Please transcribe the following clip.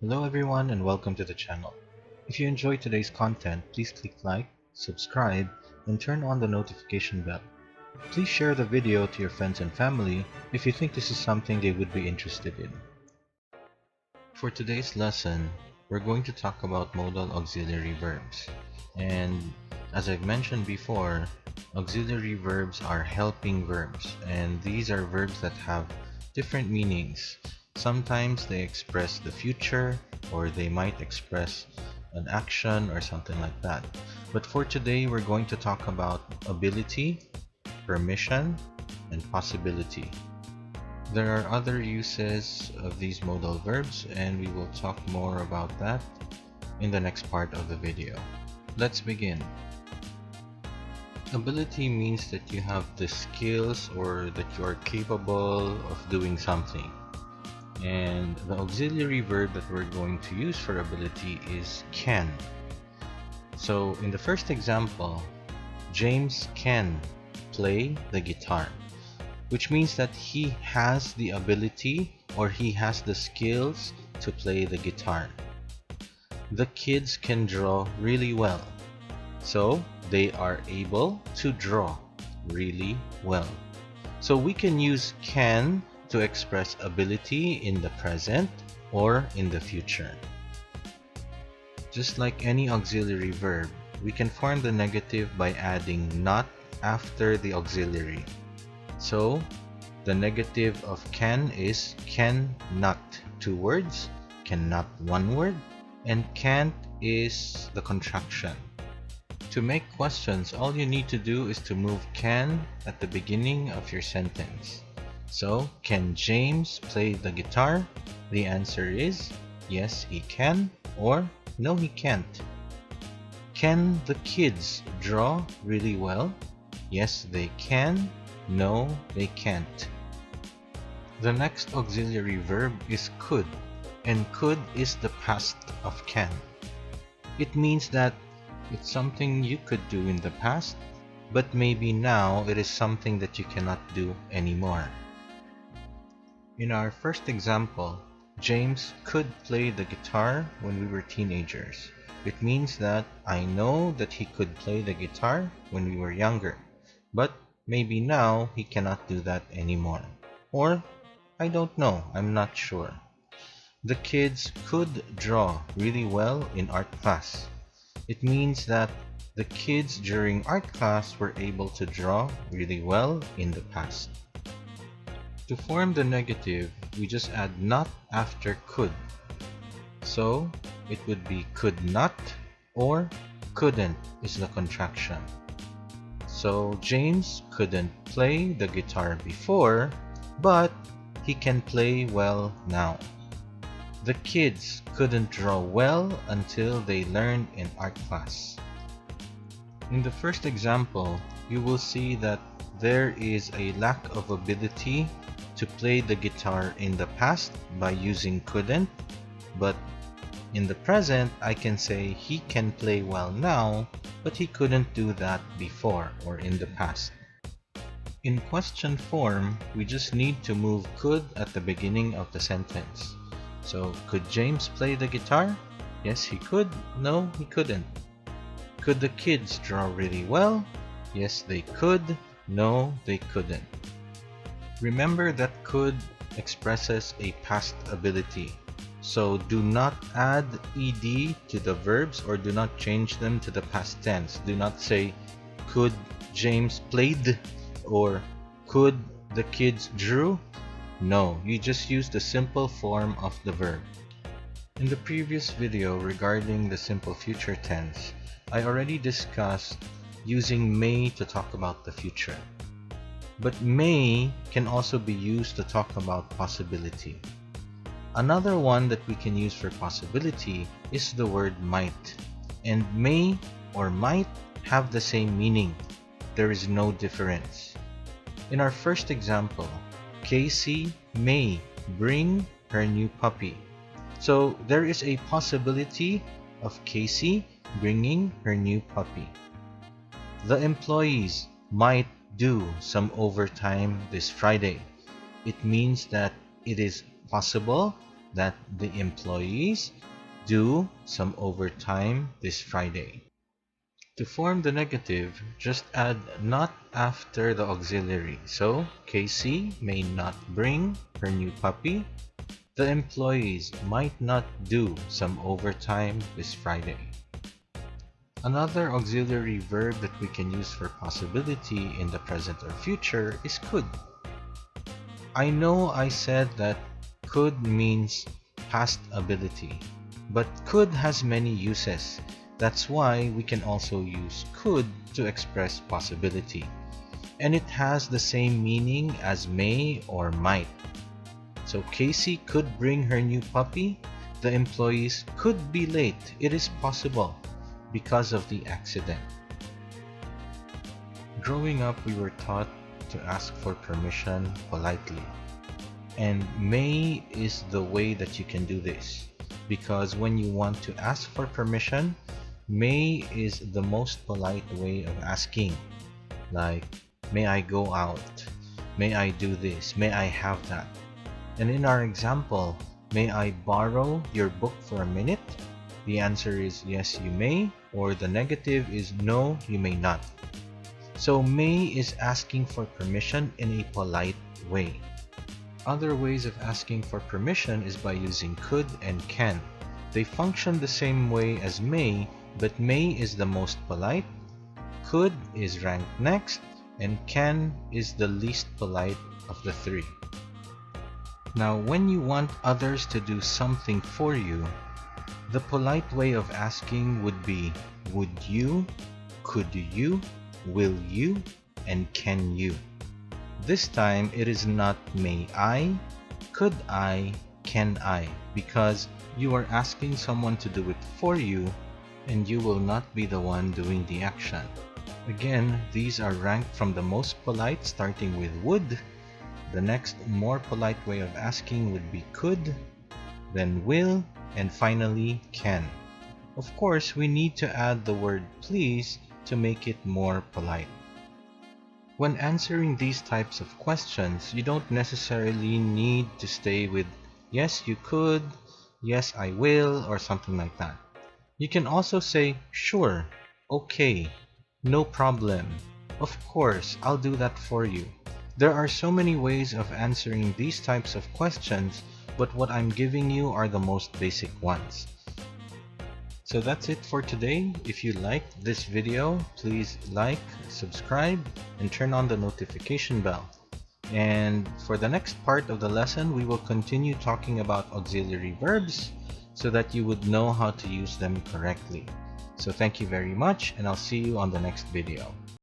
Hello everyone and welcome to the channel. If you enjoyed today's content, please click like, subscribe, and turn on the notification bell. Please share the video to your friends and family if you think this is something they would be interested in. For today's lesson, we're going to talk about modal auxiliary verbs. And as I've mentioned before, auxiliary verbs are helping verbs, and these are verbs that have different meanings. Sometimes they express the future, or they might express an action or something like that. But for today, we're going to talk about ability, permission, and possibility. There are other uses of these modal verbs, and we will talk more about that in the next part of the video. Let's begin. Ability means that you have the skills or that you are capable of doing something. And the auxiliary verb that we're going to use for ability is can. So in the first example, James can play the guitar, which means that he has the ability or he has the skills to play the guitar. The kids can draw really well, so they are able to draw really well. So we can use can to express ability in the present or in the future. Just like any auxiliary verb, we can form the negative by adding not after the auxiliary. So the negative of can is cannot, two words, cannot, one word, and can't is the contraction. To make questions, all you need to do is to move can at the beginning of your sentence. So, can James play the guitar? The answer is yes, he can, or no, he can't. Can the kids draw really well? Yes, they can. No, they can't. The next auxiliary verb is could, and could is the past of can. It means that it's something you could do in the past, but maybe now it is something that you cannot do anymore. In our first example, James could play the guitar when we were teenagers. It means that I know that he could play the guitar when we were younger, but maybe now he cannot do that anymore. Or, I don't know, I'm not sure. The kids could draw really well in art class. It means that the kids during art class were able to draw really well in the past. To form the negative, we just add not after could. So it would be could not or couldn't is the contraction. So James couldn't play the guitar before, but he can play well now. The kids couldn't draw well until they learned in art class. In the first example, you will see that there is a lack of ability to play the guitar in the past by using couldn't, but in the present I can say he can play well now, but he couldn't do that before or in the past. In question form, we just need to move could at the beginning of the sentence. So, could James play the guitar? Yes, he could. No, he couldn't. Could the kids draw really well? Yes, they could. No, they couldn't. Remember that could expresses a past ability. So do not add ed to the verbs or do not change them to the past tense. Do not say, could James played or could the kids drew? No, you just use the simple form of the verb. In the previous video regarding the simple future tense, I already discussed using may to talk about the future. But may can also be used to talk about possibility. Another one that we can use for possibility is the word might. And may or might have the same meaning. There is no difference. In our first example, Casey may bring her new puppy. So there is a possibility of Casey bringing her new puppy. The employees might do some overtime this Friday. It means that it is possible that the employees do some overtime this Friday. To form the negative, just add not after the auxiliary. So, Casey may not bring her new puppy. The employees might not do some overtime this Friday. Another auxiliary verb that we can use for possibility in the present or future is could. I know I said that could means past ability, but could has many uses. That's why we can also use could to express possibility. And it has the same meaning as may or might. So Casey could bring her new puppy. The employees could be late. It is possible because of the accident. Growing up, we were taught to ask for permission politely. And may is the way that you can do this. Because when you want to ask for permission, may is the most polite way of asking. Like, may I go out? May I do this? May I have that? And in our example, may I borrow your book for a minute? The answer is yes, you may, or the negative is no, you may not. So may is asking for permission in a polite way. Other ways of asking for permission is by using could and can. They function the same way as may, but may is the most polite, could is ranked next, and can is the least polite of the three. Now, when you want others to do something for you, the polite way of asking would be would you, could you, will you, and can you. This time it is not may I, could I, can I, because you are asking someone to do it for you and you will not be the one doing the action. Again, these are ranked from the most polite, starting with would. The next more polite way of asking would be could, then will, and finally can. Of course, we need to add the word please to make it more polite. When answering these types of questions, you don't necessarily need to stay with yes, you could, yes, I will, or something like that. You can also say sure, okay, no problem, of course, I'll do that for you. There are so many ways of answering these types of questions, but what I'm giving you are the most basic ones. So that's it for today. If you liked this video, please like, subscribe, and turn on the notification bell. And for the next part of the lesson, we will continue talking about auxiliary verbs so that you would know how to use them correctly. So thank you very much, and I'll see you on the next video.